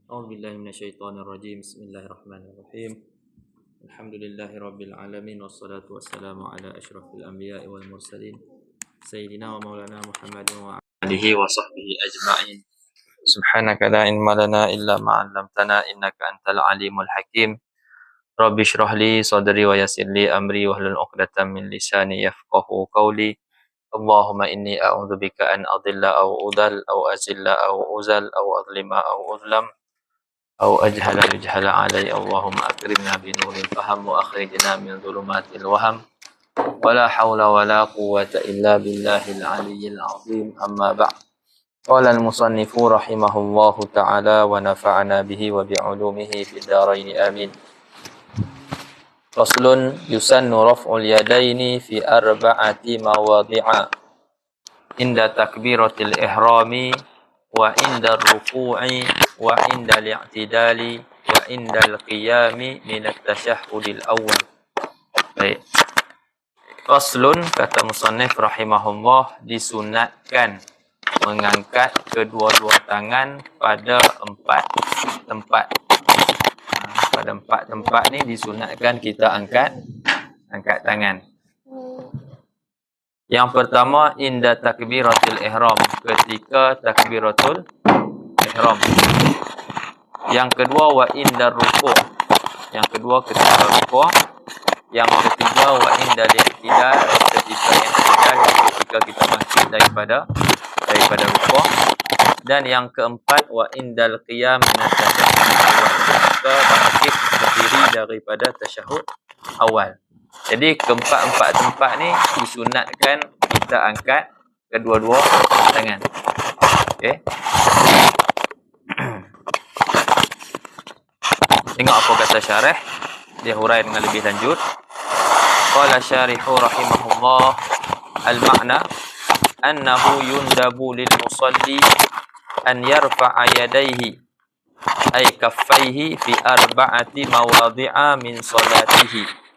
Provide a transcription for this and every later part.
أعوذ بالله من الشيطان الرجيم. بسم الله الرحمن الرحيم. الحمد لله رب العالمين والصلاة والسلام على أشرف الأنبياء والمرسلين سيدنا ومولانا محمد وعلى آله وصحبه أجمعين. سبحانك لا علم لنا إلا ما علمتنا إنك أنت العليم الحكيم. رب اشرح لي صدري ويسر لي أمري واحلل عقدة من لساني يفقهوا قولي. اللهم إني أعوذ بك أن أضل أو أضل أو أزل أو أزل أو أظلم أو أظلم أو أجهل يجهل علي. اللهم أكرمنا بنور الفهم وأخرجنا من ظلمات الوهم ولا حول ولا قوة إلا بالله العلي العظيم. أما بعد. قال المصنف رحمه الله تعالى ونفعنا به وبعلومه في الدارين آمين. فصل يسن رفع اليدين في 4 مواضع عند تكبيرة الإحرام وعند الركوع وعند الاعتدال وعند القيام من التشهد الأول. Baik. Faslun, kata musannif rahimahullah, disunatkan mengangkat kedua-dua tangan pada 4 tempat. Pada 4 tempat ni disunatkan kita angkat tangan. Yang pertama, inda takbiratul ihram, ketika takbiratul ihram. Yang kedua, wa inda ruku'. Yang kedua, ketika ruku'. Yang ketiga, wa inda al-i'tidal, ketika i'tidal, ketika kita bangkit daripada ruku'. Dan yang keempat, wa indal qiyam min at-tashahhud, ketika bangkit berdiri daripada tasyahud awal. Jadi keempat-empat tempat ni disunatkan kita angkat kedua-dua tangan. Okey. Tengok apa kata syarah. Dia hurai dengan lebih lanjut. Qala syarihu rahimahullah, al-ma'na annahu yundabu lil musalli an yarfa'a yadayhi ay kaffayhi fi 4 mawadhi'a min salatihi.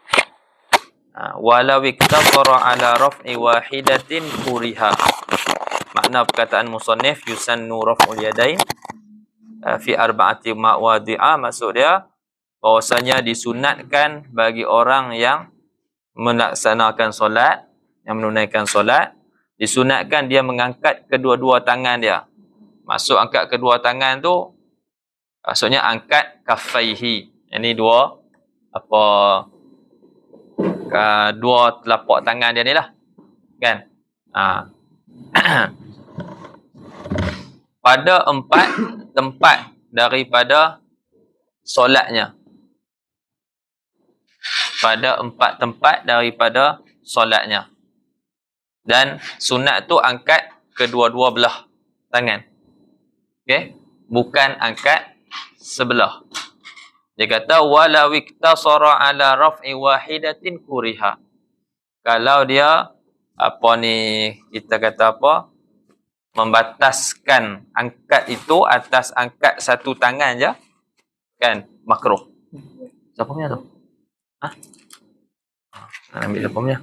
Walau iktasara ala raf'i wahidatin kuriha. Makna perkataan musannif yusannu raf'ul yadain fi 4 mawadhi'a, maksud dia bahwasanya disunatkan bagi orang yang melaksanakan solat, yang menunaikan solat, disunatkan dia mengangkat kedua-dua tangan dia. Maksud angkat kedua tangan tu, maksudnya angkat kaffaihi. Ini dua telapak tangan dia ni lah, kan? Pada 4 tempat daripada solatnya. Pada 4 tempat daripada solatnya. Dan sunat tu angkat kedua-dua belah tangan. Okey? Bukan angkat sebelah. Dia kata walau iktasara ala raf'i wahidatin kuriha. Kalau dia kita kata membataskan angkat itu atas angkat satu tangan je, kan, makruh. Siapa punya tu? Nak ambil siapa punya?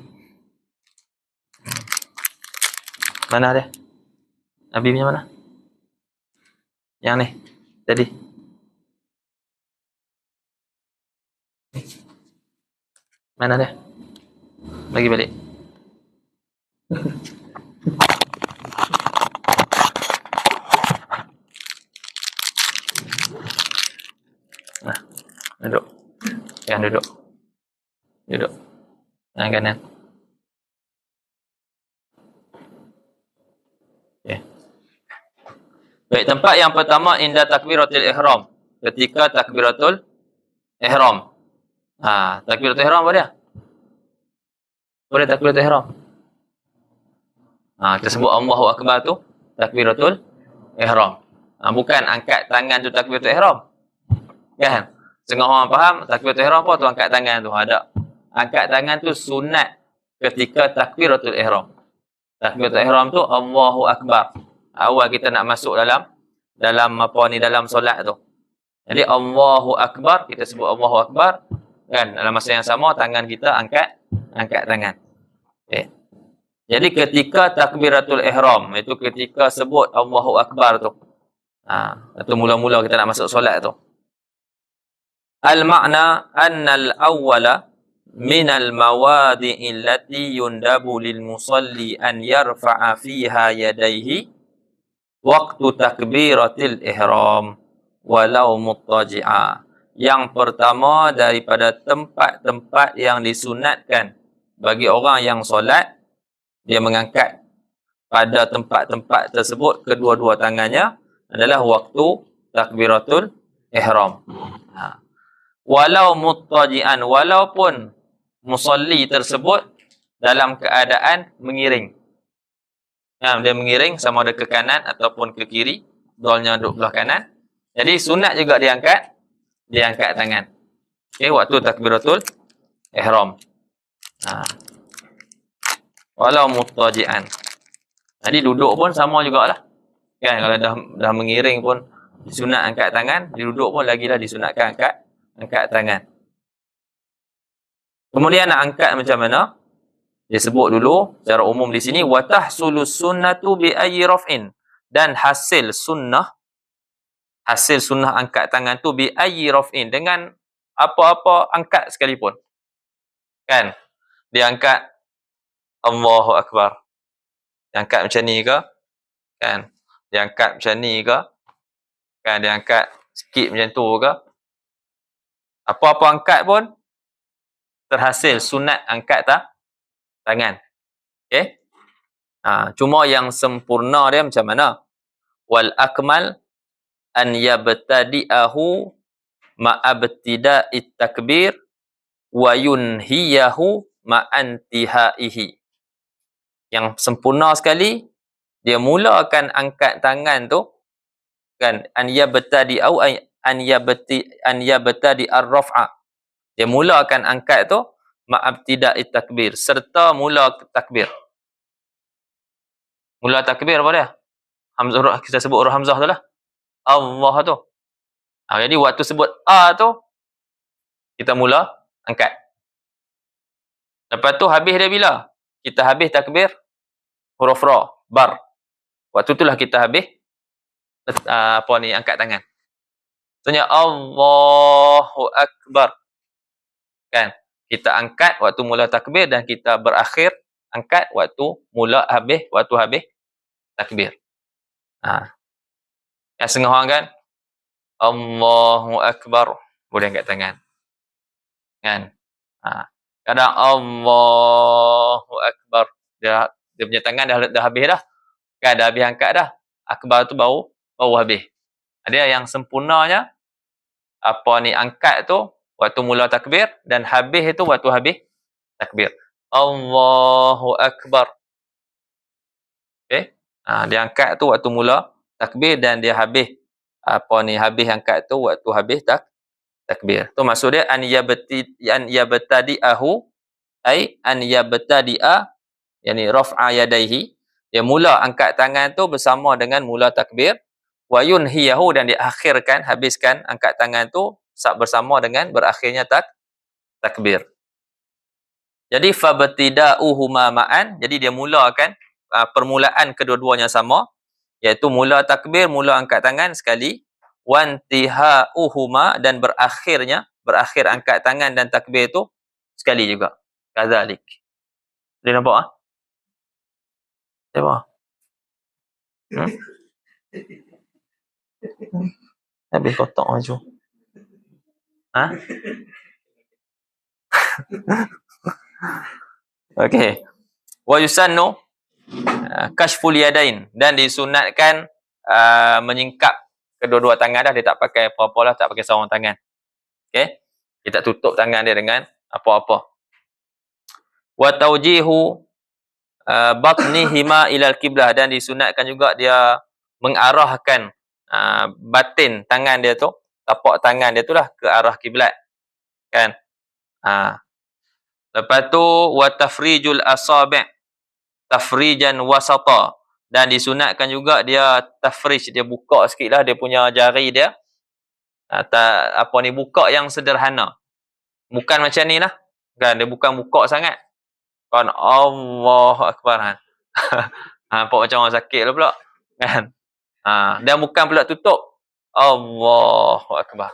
Mana dia? Nabi punya mana? Yang ni tadi. Mana dia? Bagi balik. Duduk. Yang duduk. Duduk. Tangan kanan. Okay. Baik, tempat yang pertama inda takbiratul ihram. Ketika takbiratul ihram. Takbiratul ihram apa dia? Boleh takbiratul ihram. Kita sebut Allahu Akbar tu takbiratul ihram. Bukan angkat tangan tu takbiratul ihram. Kan? Setengah orang faham takbiratul ihram apa tu angkat tangan tu. Ada. Angkat tangan tu sunat ketika takbiratul ihram. Takbiratul ihram tu Allahu Akbar. Awal kita nak masuk dalam solat tu. Jadi Allahu Akbar, kita sebut Allahu Akbar, kan? Dalam masa yang sama tangan kita angkat tangan. Okay. Jadi ketika takbiratul ihram, itu ketika sebut Allahu Akbar tu. Itu mula-mula kita nak masuk solat tu. Al-ma'na anna al-awwala min al-mawadi'i allati yundabu lil musalli an yarfa'a fiha yadayhi waqtu takbiratil ihram walau muttaji'a. Yang pertama daripada tempat-tempat yang disunatkan bagi orang yang solat, dia mengangkat pada tempat-tempat tersebut kedua-dua tangannya adalah waktu takbiratul ihram. Walau muttaji'an, walaupun musalli tersebut dalam keadaan mengiring. Dia mengiring sama ada ke kanan ataupun ke kiri, dolnya duduk belah kanan. Jadi sunat juga diangkat tangan. Okey, waktu takbiratul ihram. Walau muttaji'an. Jadi duduk pun sama jugalah. Kan kalau dah mengiring pun disunat angkat tangan, duduk pun lagilah disunatkan angkat tangan. Kemudian nak angkat macam mana? Dia sebut dulu secara umum di sini wa tahsulus sunnatu bi ayyi raf'in, dan hasil sunnah angkat tangan tu bi ayyi raf'in, dengan apa-apa angkat sekalipun. Kan? Dia angkat Allahu Akbar. Dia angkat macam ni ke? Kan? Dia angkat macam ni ke? Kan? Dia angkat sikit macam tu ke? Apa-apa angkat pun terhasil sunat angkat tangan. Okey? Cuma yang sempurna dia macam mana? Wal akmal an yabtadi'ahu ma'abtida'it takbir wa yunhiyahu ma'antihaihi. Yang sempurna sekali, dia mulakan angkat tangan tu, kan, an yabtadi'ahu an yabtadi ar-raf'a. Dia mulakan angkat tu ma'abtida'it takbir, serta mula takbir. Mula takbir apa dia? Hamzah, kita sebut huruf hamzah tu lah. Allah tu. Jadi waktu sebut A tu, kita mula angkat. Lepas tu habis dia bila? Kita habis takbir huruf ra, bar. Waktu itulah kita habis angkat tangan. Maksudnya Allahu Akbar. Kan? Kita angkat waktu mula takbir dan kita berakhir angkat waktu habis takbir. Yang setengah orang kan Allahu Akbar, boleh angkat tangan. Kan? Kadang Allahu Akbar, dia punya tangan dah habis dah. Kan dah habis angkat dah. Akbar tu baru habis. Dia yang sempurnanya angkat tu waktu mula takbir, dan habis itu waktu habis takbir. Allahu Akbar. Okey? Dia angkat tu waktu mula takbir, dan dia habis habis angkat tu waktu habis takbir. Tu maksud dia an yabtadi'ahu, ai an yabtadi'a, yani raf'a yadaihi. Dia mula angkat tangan tu bersama dengan mula takbir, wa yunhiyahu, dan dia habiskan angkat tangan tu bersama dengan berakhirnya takbir. Jadi fabtida'uhuma ma'an, jadi dia mulakan permulaan kedua-duanya sama, iaitu mula takbir, mula angkat tangan sekali, wantihauhuma, dan berakhir angkat tangan dan takbir tu sekali juga. Kadzalik. Boleh nampak Nampak? Habis kotak maju. Okey. Wa yusannu kashful yadain, dan disunatkan menyingkap kedua-dua tangan dah. Dia tak pakai apa-apa lah, tak pakai sarung tangan. Okey. Dia tak tutup tangan dia dengan apa-apa. Wa tawjihu batnihima ilal qiblah, dan disunatkan juga dia mengarahkan batin tangan dia tu, tapak tangan dia tu lah ke arah kiblat. Kan? Lepas tu wa tafrijul asabi' tafrijan wasata, dan disunatkan juga dia tafrij, dia buka sikitlah dia punya jari dia. Buka yang sederhana. Bukan macam ni lah. Kan, dia bukan buka sangat. Kan Allahu Akbar. Nampak macam orang sakit lah pula. Kan? Dan bukan pula tutup. Allahu Akbar.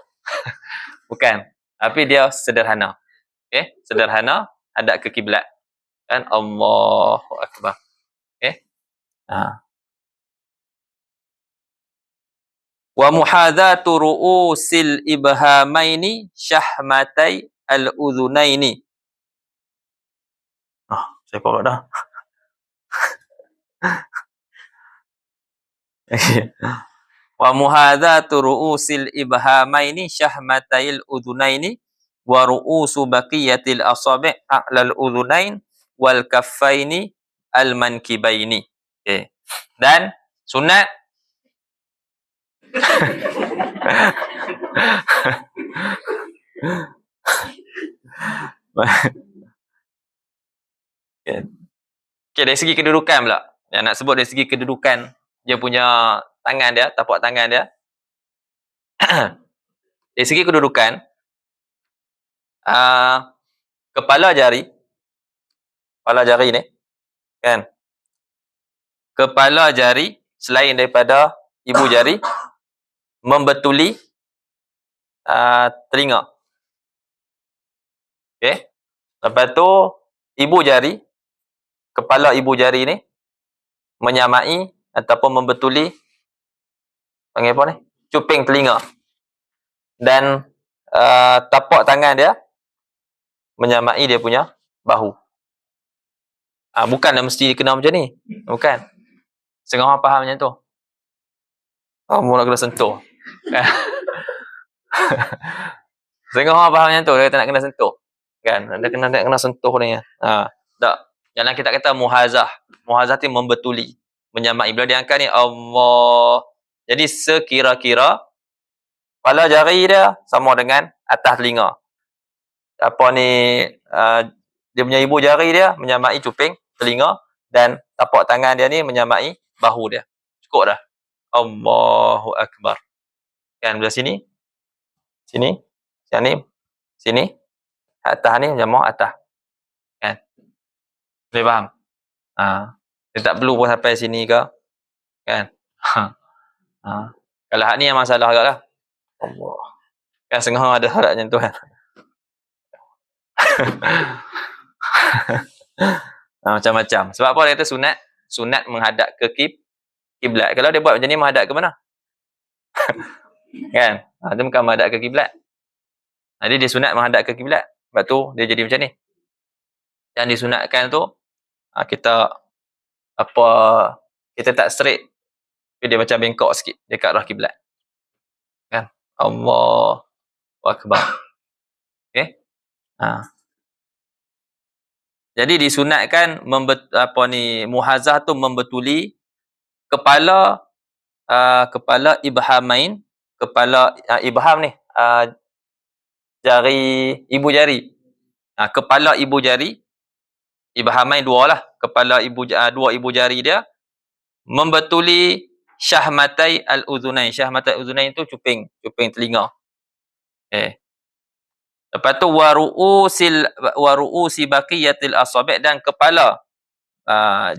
Bukan. Tapi dia sederhana. Okey, sederhana hadap ke kiblat. Kan? Allahu Akbar. Okey. Wa muhadzatu ru'usil ibhamaini syahmatai al-udhunaini. Saya forward dah. Wa muhadzatu ru'usil ibhamaini syahmatai al-udhunaini wa ru'usu baqiyatil asabi' a'lal udhunain wal kaffaini al-mankibaini. Okey. Dan sunat Okay, dari segi kedudukan pula. Yang nak sebut dari segi kedudukan dia punya tangan dia, tapak tangan dia. Dari segi kedudukan, kepala jari ni, kan? Kepala jari selain daripada ibu jari membetuli telinga. Okey. Lepas tu ibu jari, kepala ibu jari ni menyamai ataupun membetuli, panggil apa ni? Cuping telinga. Dan tapak tangan dia menyamai dia punya bahu. Bukanlah mesti kena macam ni. Bukan. Setengah orang faham macam tu. Mula kena sentuh. Setengah orang faham macam tu, dia kata nak kena sentuh. Kan? Dia kena sentuh ni. Tak. Jangan kita kata muhazah. Muhazah tu membetuli, menyamai. Bila dia angkat ni, Allah. Jadi sekira-kira kepala jari dia sama dengan atas telinga. Apa ni, dia punya ibu jari dia menyamai cuping telinga dan tapak tangan dia ni menyamai bahu dia. Cukup dah. Allahu Akbar. Kan belah sini. Sini. Sini. Atas ni menyamai atas. Kan? Boleh faham? Dia tak perlu pun sampai sini ke. Kan? Kalau hak ni yang masalah agak lah. Allah. Kan setengah ada harap macam tu kan. Macam-macam. Sebab apa dia kata sunat? Sunat menghadap ke kiblat. Kalau dia buat macam ni menghadap ke mana? Kan? Dia bukan menghadap ke kiblat. Jadi dia sunat menghadap ke kiblat. Sebab tu dia jadi macam ni. Yang disunatkan tu kita tak straight. Dia macam bengkok sikit dekat arah kiblat. Kan? Allahu Akbar. Okey? Jadi disunatkan muhazah tu membetuli kepala ibhamain, kepala ibham ni jari ibu jari. Kepala ibu jari, ibhamain dua lah, kepala dua ibu jari dia membetuli syahmatai al-udhunain. Syahmatai al-udhunain tu cuping telinga. Lepas tu waru'usi baqiyatil asabi' dan kepala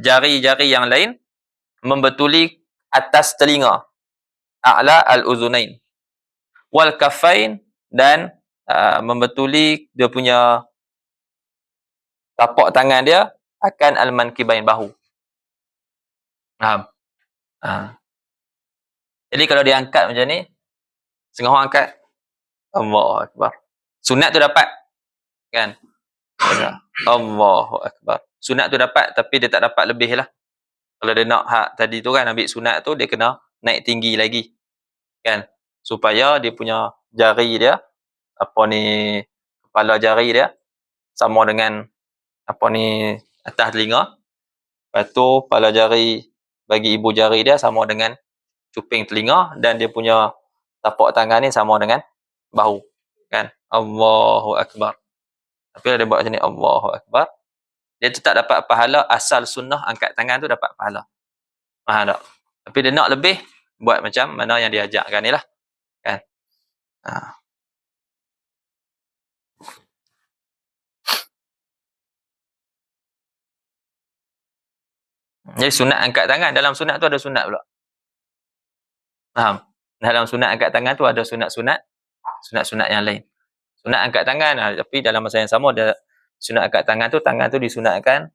jari-jari yang lain membetuli atas telinga. A'la al-udhunain. Wal kaffain dan membetuli dia punya tapak tangan dia akan al-mankibain, bahu. Faham? Jadi kalau dia angkat macam ni, setengah orang angkat, Allahu Akbar. Sunat tu dapat. Kan? Allahu Akbar. Sunat tu dapat, tapi dia tak dapat lebih lah. Kalau dia nak hak tadi tu kan, ambil sunat tu, dia kena naik tinggi lagi. Kan? Supaya dia punya jari dia, kepala jari dia, sama dengan, atas telinga. Lepas tu, kepala jari, bagi ibu jari dia, sama dengan cuping telinga. Dan dia punya tapak tangan ni sama dengan bahu. Kan? Allahu Akbar. Tapi kalau dia buat macam ni, Allahu Akbar, dia tetap dapat pahala. Asal sunnah angkat tangan tu dapat pahala. Faham tak? Tapi dia nak lebih, buat macam mana yang dia ajarkan ni lah. Kan? Jadi sunat angkat tangan. Dalam sunat tu ada sunat pula. Faham? Dalam sunat angkat tangan tu ada sunat-sunat yang lain. Sunat angkat tangan, tapi dalam masa yang sama ada sunat angkat tangan tu disunatkan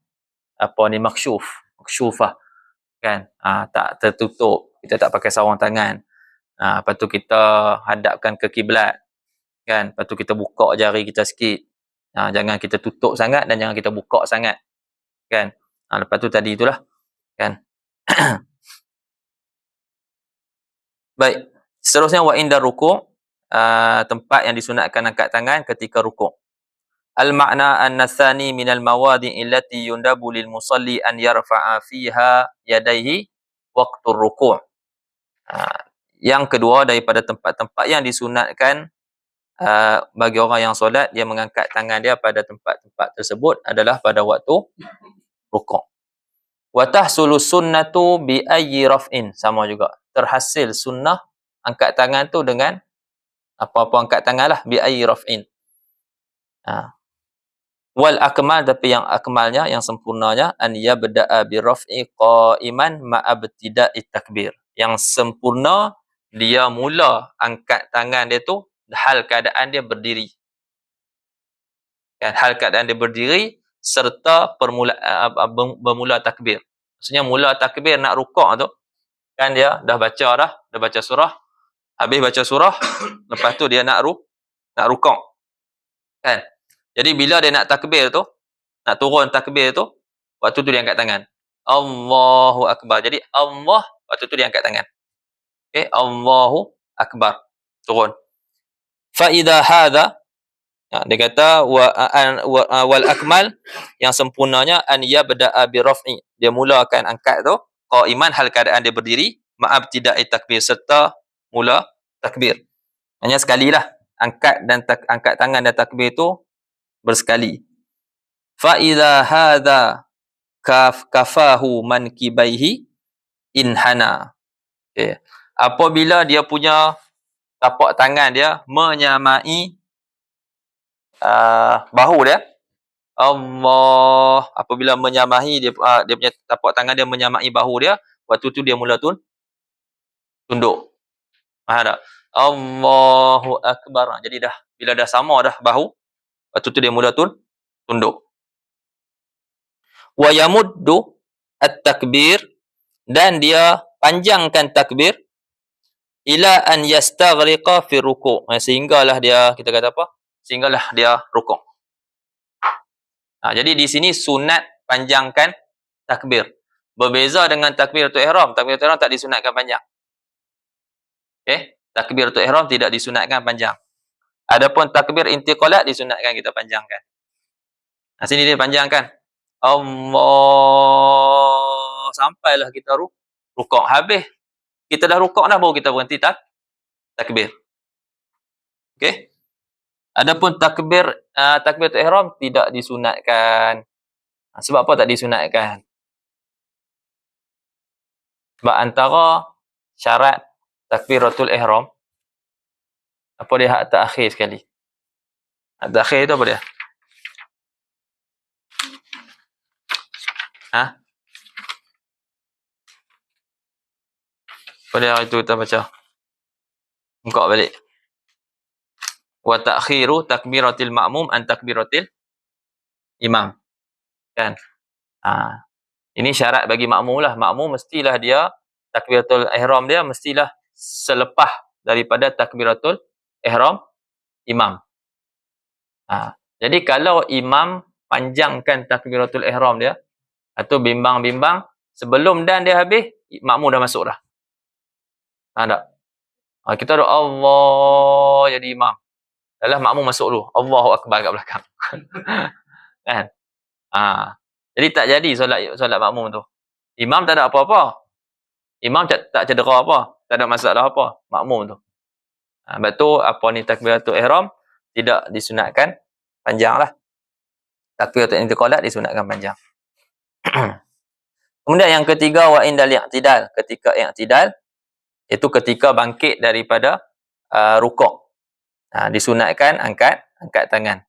apa ni, maksyufah kan, tak tertutup, kita tak pakai sarung tangan, lepas tu kita hadapkan ke kiblat kan, lepas tu kita buka jari kita sikit, jangan kita tutup sangat dan jangan kita buka sangat kan. Lepas tu tadi itulah kan. Baik, seterusnya wa inda ruku', tempat yang disunatkan angkat tangan ketika rukuk. Al-ma'na an-nathani minal mawadi' allati yundabu lil musalli an yarfa'a fiha yadayhi waqtu ruku'. Yang kedua, daripada tempat-tempat yang disunatkan bagi orang yang solat, dia mengangkat tangan dia pada tempat-tempat tersebut adalah pada waktu rukuk. Wa tahsulu sunnatu bi ayyi raf'in, sama juga. Terhasil sunnah angkat tangan tu dengan apa-apa angkat tangan lah, bi ayyi raf'in. Wal akmal, tapi yang akmalnya, yang sempurnanya, an yabda'a bi raf'i qa'iman ma'abtida'i takbir. Yang sempurna, dia mula angkat tangan dia tu hal keadaan dia berdiri. Kan, hal keadaan dia berdiri serta bermula takbir. Maksudnya mula takbir nak rukuk tu kan, dia dah baca surah, habis baca surah, lepas tu dia nak rukuk kan. Jadi bila dia nak takbir tu, nak turun takbir tu, waktu tu dia angkat tangan, Allahu akbar. Jadi Allah, waktu tu dia angkat tangan, okey, Allahu akbar, turun. Fa idza hadza, dia kata wal akmal, yang sempurnanya, an yabda'a bi raf'i, dia mulakan angkat tu qaiman, hal keadaan dia berdiri, ma'abtida'i takbir, serta mula takbir. Hanya sekali lah angkat tangan dan takbir tu bersekali. Fa idza hadza kafahu mankibaihi inhana. Okay. Apabila dia punya tapak tangan dia menyamai bahu dia, Allah, apabila menyamai dia punya tapak tangan dia menyamai bahu dia, waktu tu dia mula tunduk. Faham tak? Allahu akbar. Jadi dah, bila dah sama dah bahu, waktu tu dia mula tunduk. Wa yamuddu at-takbir, dan dia panjangkan takbir, ila an yastaghriqa fi ruku', sehinggalah dia, kita kata apa? Sehinggalah dia rukuk. Jadi di sini sunat panjangkan takbir. Berbeza dengan takbiratul ihram. Takbiratul ihram tak disunatkan panjang. Okey, takbiratul ihram tidak disunatkan panjang. Adapun takbir intiqalat disunatkan kita panjangkan. Sini dia panjangkan. Allah, sampailah kita rukuk. Habis kita dah rukuk dah, baru kita berhenti takbir. Okey. Adapun takbiratul ihram tidak disunatkan. Sebab apa tak disunatkan? Sebab antara syarat takbiratul ihram, apa dia, hak terakhir sekali. Hak terakhir tu apa dia? Apa dia itu kita baca? Buka balik. Wa ta'khiru takbiratil ma'mum an takbiratil imam. Kan? Ini syarat bagi makmum lah. Makmum mestilah dia, takbiratul ihram dia mestilah selepas daripada takbiratul ihram imam. Jadi kalau imam panjangkan takbiratul ihram dia, atau bimbang-bimbang, sebelum dan dia habis, makmum dah masuk dah. Tak? Kita ada Allah jadi imam. Dalam makmum masuk dulu. Allahu akbar kat belakang. Kan? Jadi tak jadi solat makmum tu. Imam tak ada apa-apa. Imam tak cedera apa. Tak ada masalah apa. Makmum tu. Sebab tu, takbiratul ihram tidak disunatkan panjang lah. Takbiratul intiqalat disunatkan panjang. Kemudian yang ketiga, wa indal i'tidal. Ketika i'tidal, itu ketika bangkit daripada rukuk. Disunatkan angkat tangan.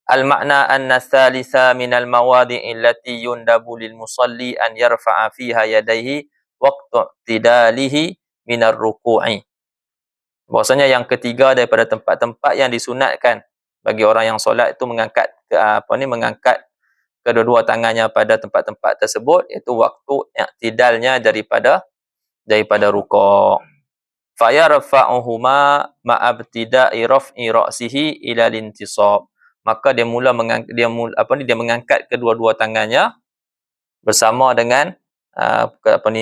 Al-makna anna thalitha minal mawadi'i allati yundabu lil musalli an yarfa'a fiha yadayhi waqtu i'tidalihi minar ruku'i. Bahwasanya yang ketiga daripada tempat-tempat yang disunatkan bagi orang yang solat itu mengangkat mengangkat kedua-dua tangannya pada tempat-tempat tersebut, iaitu waktu i'tidalnya daripada rukuk. Fa yarfa'uhuma ma'abtida'i raf'i ra'sihi ila lintisab. Maka dia mengangkat kedua-dua tangannya bersama dengan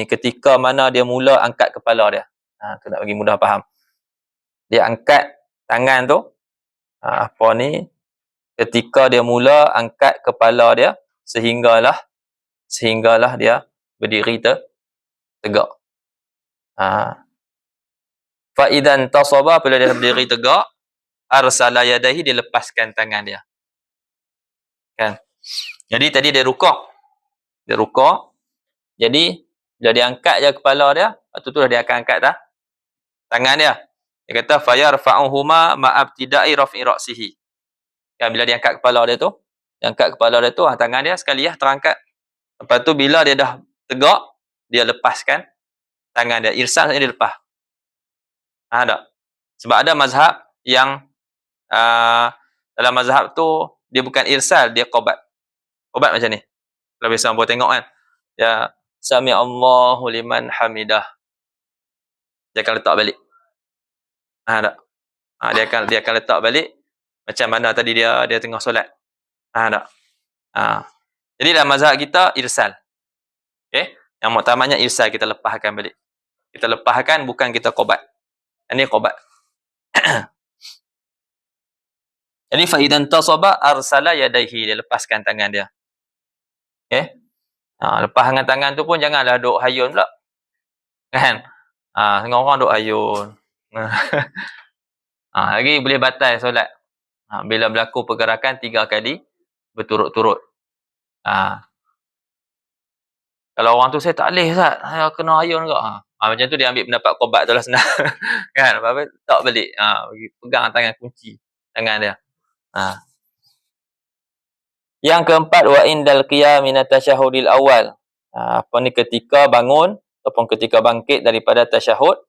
ketika mana dia mula angkat kepala dia. Tu nak bagi mudah faham. Dia angkat tangan tu ketika dia mula angkat kepala dia sehinggalah dia berdiri tegak. Fa idzan tasaba, apabila dia berdiri tegak, arsala yadayhi, dia lepaskan tangan dia. Kan? Jadi tadi dia rukuk. Jadi bila dia angkat je kepala dia, waktu tu dia akan angkat tangan dia. Dia kata fa yarfa'uhuma ma'abtida'i raf'i ra'sihi. Kan, bila dia angkat kepala dia tu, tangan dia sekali terangkat. Lepas tu bila dia dah tegak, dia lepaskan tangan dia. Irsal dia lepas. Tak? Sebab ada mazhab yang dalam mazhab tu dia bukan irsal, dia qabat. Qabat macam ni. Kalau biasa orang tengok kan. Ya, sami Allahu liman hamidah. Dia akan letak balik. Tak? Dia akan letak balik macam mana tadi dia tengah solat. Tak? Jadi dalam mazhab kita irsal. Okey? Yang muktamadnya irsal, kita lepaskan balik. Kita lepaskan, bukan kita qabat. Ini qabat. Jadi fa idzan tasaba arsala yadayhi, dia lepaskan tangan dia. Okey? Lepas dengan tangan tu pun janganlah duk hayun pula. Kan? Setengah orang duk hayun. Lagi boleh batal solat. Bila berlaku pergerakan 3 kali berturut-turut. Kalau orang tu, saya tak boleh Ustaz, saya kena hayun juga. Macam tu dia ambil pendapat qabat tu lah senang. Kan? Apa-apa tak balik. Pegang tangan, kunci tangan dia. Yang keempat, wa indal qiyam min at-tasyahhudil awal. Ketika bangun ataupun ketika bangkit daripada tasyahud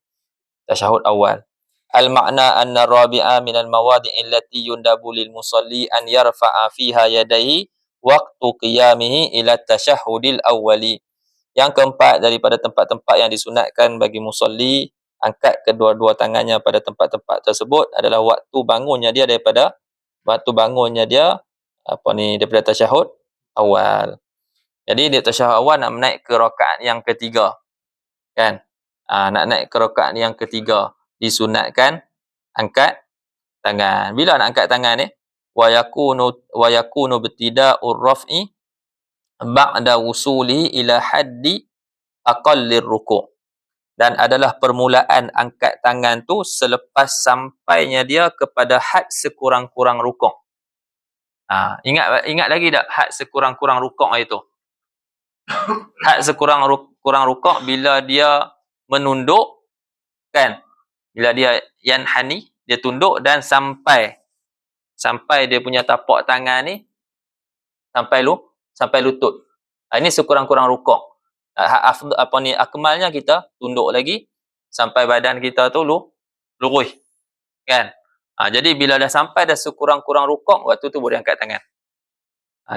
awal. Al-makna anna rabi'a min al-mawadi'i allati yundabu lil musalli an yarfa'a fiha yadayhi waqtu qiyamihi ila tasyahhudil awwali. Yang keempat, daripada tempat-tempat yang disunatkan bagi musalli angkat kedua-dua tangannya pada tempat-tempat tersebut adalah waktu bangunnya dia daripada tasyahud awal. Jadi dia tasyahud awal nak naik ke rakaat yang ketiga. Kan? Nak naik ke rakaat yang ketiga, disunatkan angkat tangan. Bila nak angkat tangan ni? Wa yakunu ibtida'ur raf'i ba'da wusuli ila haddi aqallir ruku'. Dan adalah permulaan angkat tangan tu selepas sampainya dia kepada had sekurang-kurang rukuk. Ingat lagi tak had sekurang-kurang rukuk itu? Had sekurang-kurang rukuk bila dia menunduk, kan? Bila dia yanhani, dia tunduk dan sampai dia punya tapak tangan ni sampai lutut. Ini sekurang-kurang rukuk. Akmalnya kita tunduk lagi sampai badan kita tu lurus. Kan? Jadi bila dah sampai dah sekurang-kurang rukuk, waktu tu boleh angkat tangan.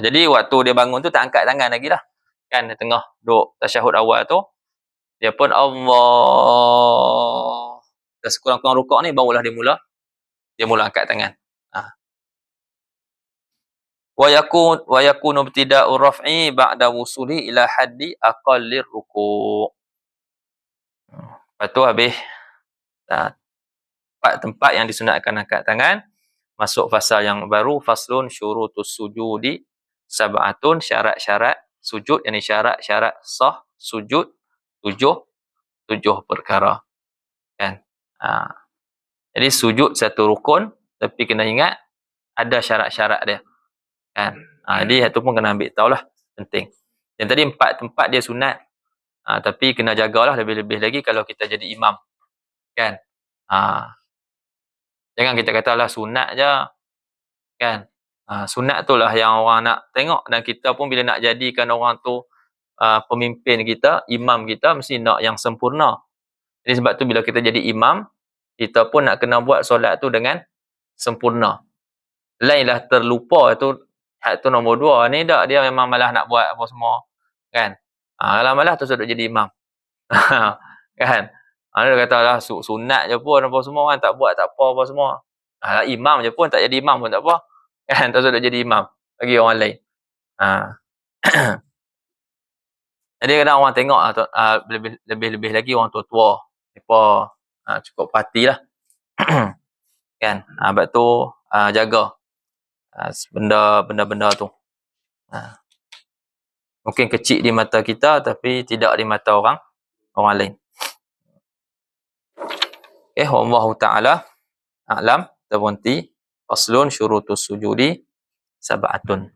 Jadi waktu dia bangun tu tak angkat tangan lagi lah. Kan, dia tengah duduk tasyahud awal tu, dia pun Allah. Dah sekurang-kurang rukuk ni barulah dia mula angkat tangan. Wa yakunu ibtida'ur raf'i ba'da wusuli ila haddi aqallir ruku'. Lepas tu habis tempat yang disunatkan angkat tangan, masuk fasal yang baru, faslun syurutus sujudi sab'atun, syarat-syarat sujud, yakni syarat-syarat sah sujud 7 perkara. Kan? Jadi sujud satu rukun, tapi kena ingat ada syarat-syarat dia. Kan? Jadi itu pun kena ambil tahulah, penting. Yang tadi 4 tempat dia sunat. Tapi kena jagalah lebih-lebih lagi kalau kita jadi imam. Kan? Jangan kita katalah sunat je. Kan? Sunat tu lah yang orang nak tengok, dan kita pun bila nak jadikan orang tu pemimpin kita, imam kita, mesti nak yang sempurna. Jadi sebab tu bila kita jadi imam, kita pun nak kena buat solat tu dengan sempurna. Lainlah terlupa tu, hak tu nombor 2 ni dak, dia memang malah nak buat apa semua kan. Kalau malah tu sudah jadi imam. Kan. Dia kata lah sunat je pun apa semua kan, tak buat tak apa semua. Imam je pun tak jadi imam pun tak apa. Kan, tak sudah jadi imam bagi orang lain. Jadi kadang orang tengok lebih lagi orang tua-tua. Mereka cukup patilah. Kan. Sebab tu jaga benda-benda tu. Mungkin kecil di mata kita tapi tidak di mata orang lain. Wallahu ta'ala a'lam. Kita berhenti. Faslun syurutus sujudi sab'atun.